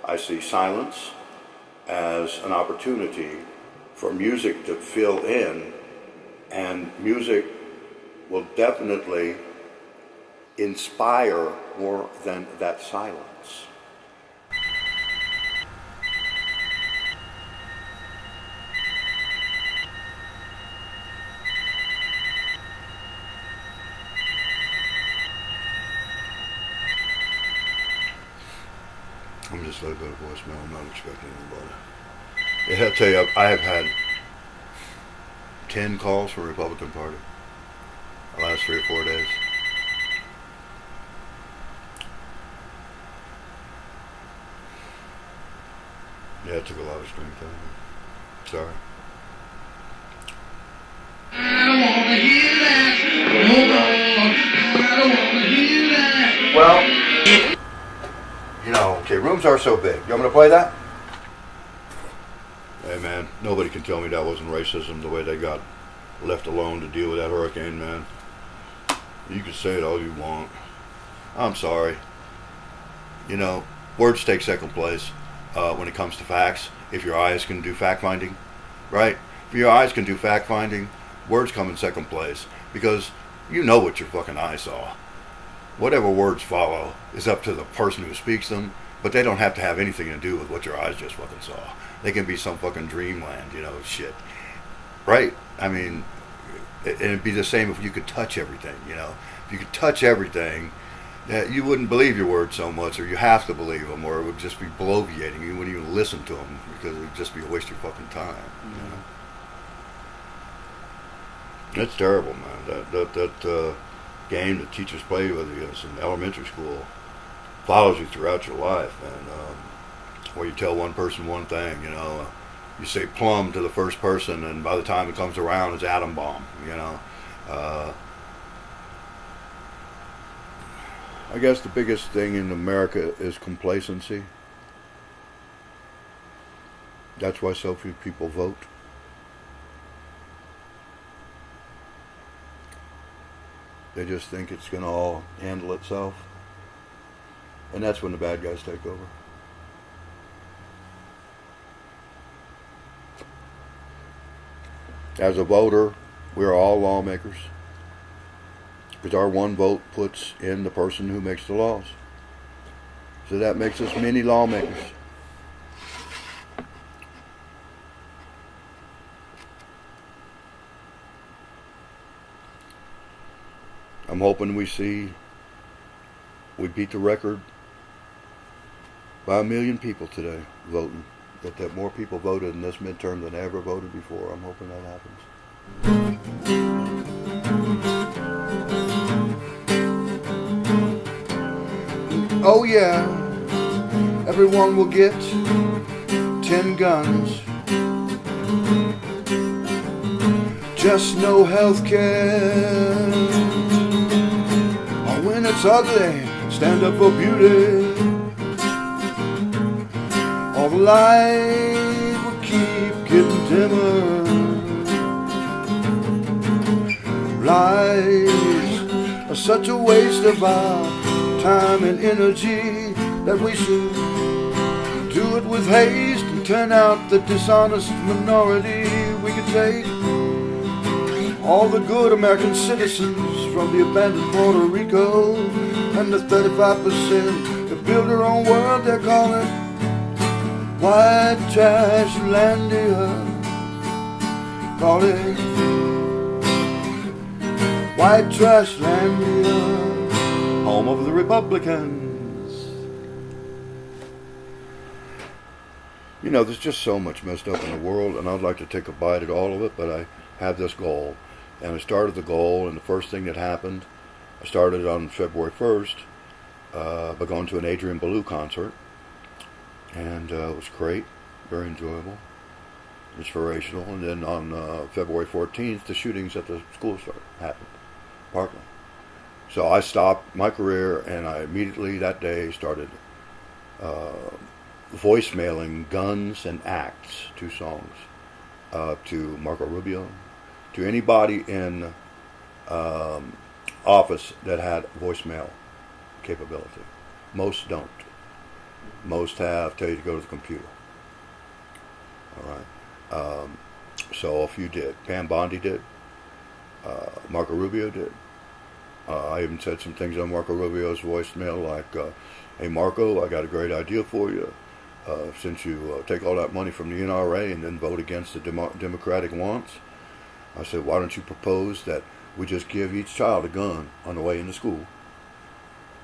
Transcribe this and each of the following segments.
I see silence as an opportunity for music to fill in, and music will definitely inspire more than that silence. I'm just letting go of voicemail. I'm not expecting anybody. I have to tell you, I have had 10 calls from the Republican Party the last 3 or 4 days. Yeah, it took a lot of strength out of me. Sorry. I don't want to hear that. I don't want to hear that. Well, you know, okay, rooms are so big. You want me to play that? Hey, man, nobody can tell me that wasn't racism, the way they got left alone to deal with that hurricane, man. You can say it all you want. I'm sorry. You know, words take second place when it comes to facts. If your eyes can do fact-finding, right? If your eyes can do fact-finding, words come in second place. Because you know what your fucking eyes saw. Whatever words follow is up to the person who speaks them, but they don't have to have anything to do with what your eyes just fucking saw. They can be some fucking dreamland, you know, shit. Right? I mean, it'd be the same if you could touch everything, you know. If you could touch everything, you wouldn't believe your words so much, or you have to believe them, or it would just be bloviating. You wouldn't even listen to them because it would just be a waste of your fucking time, you know. That's terrible, man. That game that teachers play with you in elementary school follows you throughout your life, and where you tell one person one thing, you know, you say plum to the first person, and by the time it comes around, it's atom bomb, you know. I guess the biggest thing in America is complacency. That's why so few people vote. They just think it's going to all handle itself. And that's when the bad guys take over. As a voter, we're all lawmakers. Because our one vote puts in the person who makes the laws. So that makes us many lawmakers. I'm hoping we beat the record by 1 million people today voting. That more people voted in this midterm than ever voted before. I'm hoping that happens. Oh yeah, everyone will get 10 guns. Just no health care. Or when it's ugly, stand up for beauty. All the light will keep getting dimmer. Lies are such a waste of our time and energy that we should do it with haste and turn out the dishonest minority. We could take all the good American citizens from the abandoned Puerto Rico and the 35% that build their own world. They're calling white trash landia. Call it white trash landia. Home of the Republicans. You know, there's just so much messed up in the world, and I'd like to take a bite at all of it, but I have this goal. And I started the goal, and the first thing that happened, I started on February 1st by going to an Adrian Belew concert. And it was great, very enjoyable, inspirational. And then on February 14th, the shootings at the school happened, Parkland. So I stopped my career, and I immediately that day started voicemailing Guns and Acts, 2 songs, to Marco Rubio, to anybody in office that had voicemail capability. Most don't. Most have tell you to go to the computer. All right. So a few did. Pam Bondi did. Marco Rubio did. I even said some things on Marco Rubio's voicemail like, hey Marco, I got a great idea for you. Since you take all that money from the NRA and then vote against the Democratic wants, I said, why don't you propose that we just give each child a gun on the way into school?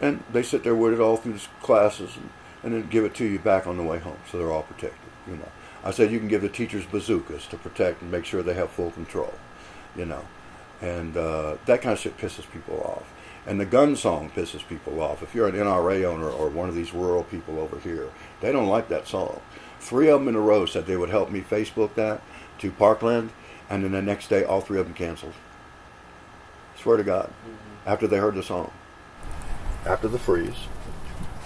And they sit there with it all through the classes and then give it to you back on the way home, so they're all protected, you know. I said you can give the teachers bazookas to protect and make sure they have full control, you know. And that kind of shit pisses people off. And the gun song pisses people off. If you're an NRA owner or one of these rural people over here, they don't like that song. 3 of them in a row said they would help me Facebook that to Parkland, and then the next day all 3 of them canceled. Swear to God. After they heard the song. After the freeze,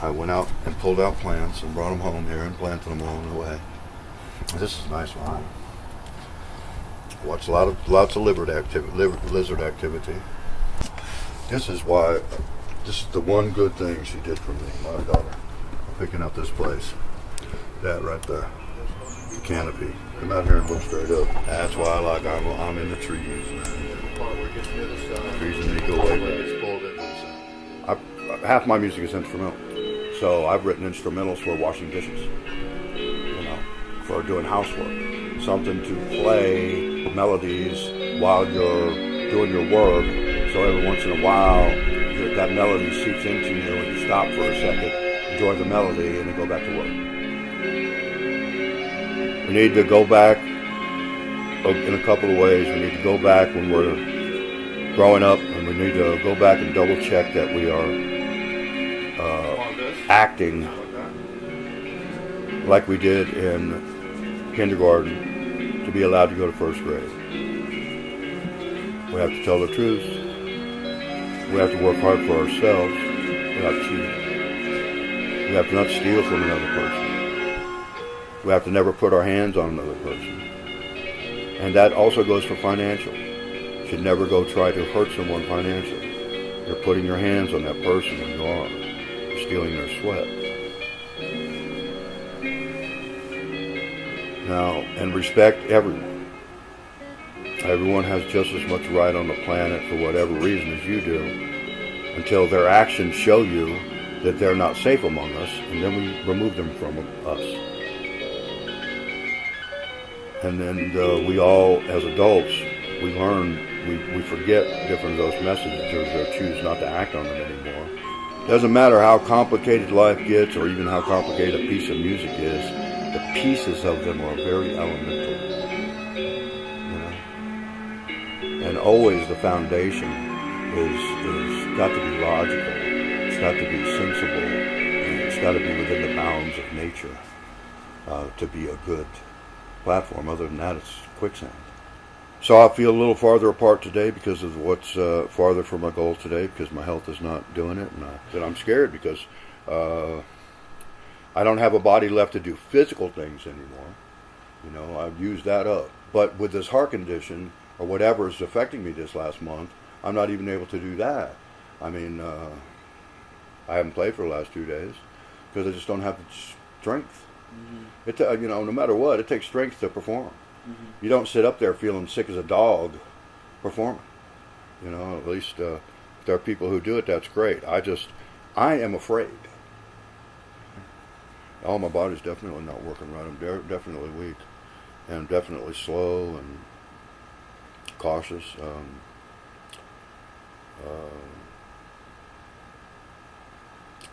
I went out and pulled out plants and brought them home here and planted them along the way. This is a nice one. Watch lots of lizard activity. This is the one good thing she did for me, my daughter, picking up this place. That right there, the canopy. Come out here and look straight up. That's why I like I'm in the trees, man. Trees and they go away. Half my music is instrumental, so I've written instrumentals for washing dishes, you know, for doing housework, something to play melodies while you're doing your work. So every once in a while, that melody seeps into you, and you stop for a second, enjoy the melody, and then go back to work. We need to go back in a couple of ways. We need to go back when we're growing up, and we need to go back and double check that we are acting like we did in kindergarten to be allowed to go to first grade. We have to tell the truth. We have to work hard for ourselves without cheating. We have to not steal from another person. We have to never put our hands on another person. And that also goes for financial. You should never go try to hurt someone financially. You're putting your hands on that person when you are. You're stealing their sweat. Now, and respect everyone. Everyone has just as much right on the planet for whatever reason as you do, until their actions show you that they're not safe among us, and then we remove them from us. And then we all, as adults, we learn, we forget different of those messages, or choose not to act on them anymore. Doesn't matter how complicated life gets, or even how complicated a piece of music is, the pieces of them are very elemental. And always the foundation is got to be logical, it's got to be sensible, and it's got to be within the bounds of nature to be a good platform. Other than that, it's quicksand. So I feel a little farther apart today because of what's farther from my goal today, because my health is not doing it, and I'm scared because I don't have a body left to do physical things anymore. You know, I've used that up. But with this heart condition, or whatever is affecting me this last month, I'm not even able to do that. I mean, I haven't played for the last 2 days because I just don't have the strength. Mm-hmm. You know, no matter what, it takes strength to perform. Mm-hmm. You don't sit up there feeling sick as a dog performing. You know, at least if there are people who do it, that's great. I am afraid. Oh, my body's definitely not working right. I'm definitely weak, and definitely slow and cautious.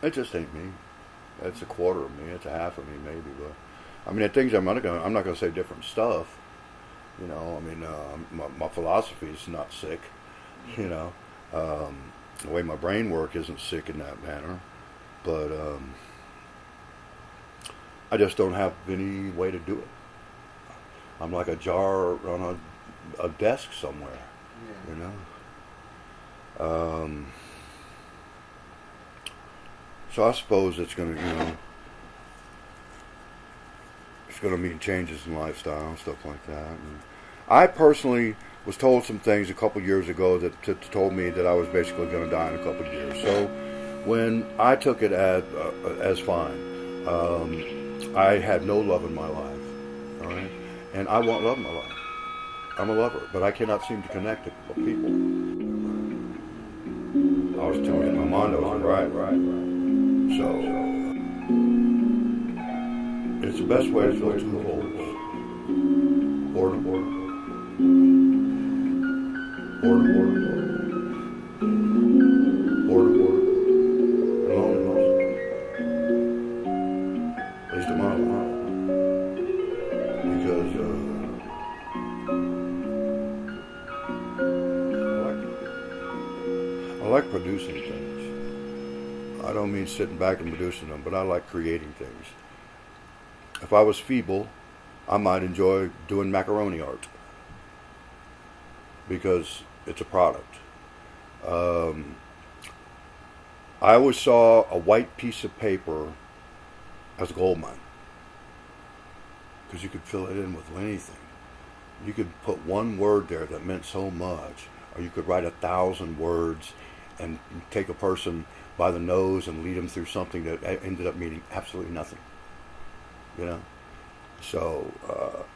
It just ain't me. It's a quarter of me. It's a half of me, maybe. But I mean, the things I'm not going to say different stuff. You know, I mean, my philosophy is not sick. You know, the way my brain works isn't sick in that manner. But I just don't have any way to do it. I'm like a jar on a desk somewhere. Yeah. You know. So I suppose it's going to, you know, it's going to mean changes in lifestyle and stuff like that. And I personally was told some things a couple years ago that told me that I was basically going to die in a couple of years. So when I took it as fine, I had no love in my life, all right? And I want love in my life. I'm a lover, but I cannot seem to connect with people. I was too in my mind, I was right. So, it's the best way to fill two holes. Boredom. And loneliness. At least in my life. Because, I like producing things. I don't mean sitting back and producing them, but I like creating things. If I was feeble, I might enjoy doing macaroni art because it's a product. I always saw a white piece of paper as a gold mine because you could fill it in with anything. You could put one word there that meant so much, or you could write 1,000 words and take a person by the nose and lead them through something that ended up meaning absolutely nothing. You know? So,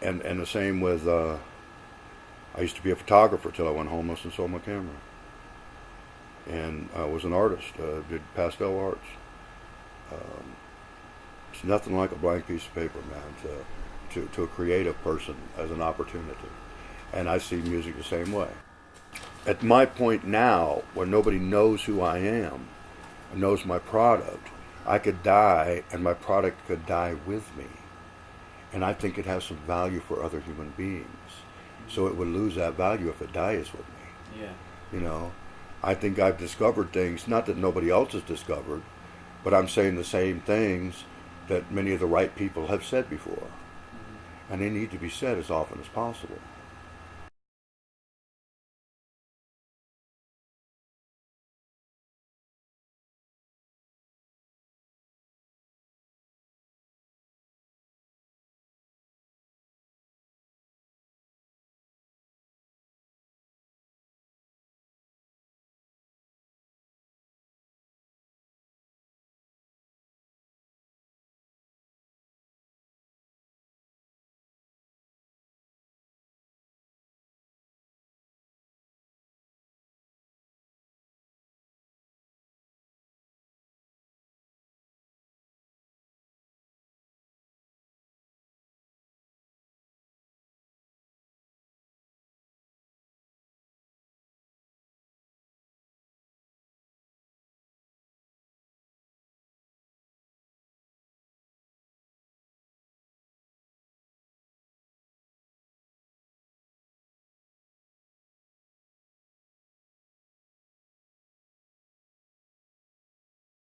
and the same with, I used to be a photographer till I went homeless and sold my camera. And I was an artist, did pastel arts. It's nothing like a blank piece of paper, man, to a creative person as an opportunity. And I see music the same way. At my point now, where nobody knows who I am, and knows my product, I could die and my product could die with me. And I think it has some value for other human beings. So it would lose that value if it dies with me. Yeah. You know, I think I've discovered things, not that nobody else has discovered, but I'm saying the same things that many of the right people have said before. And they need to be said as often as possible.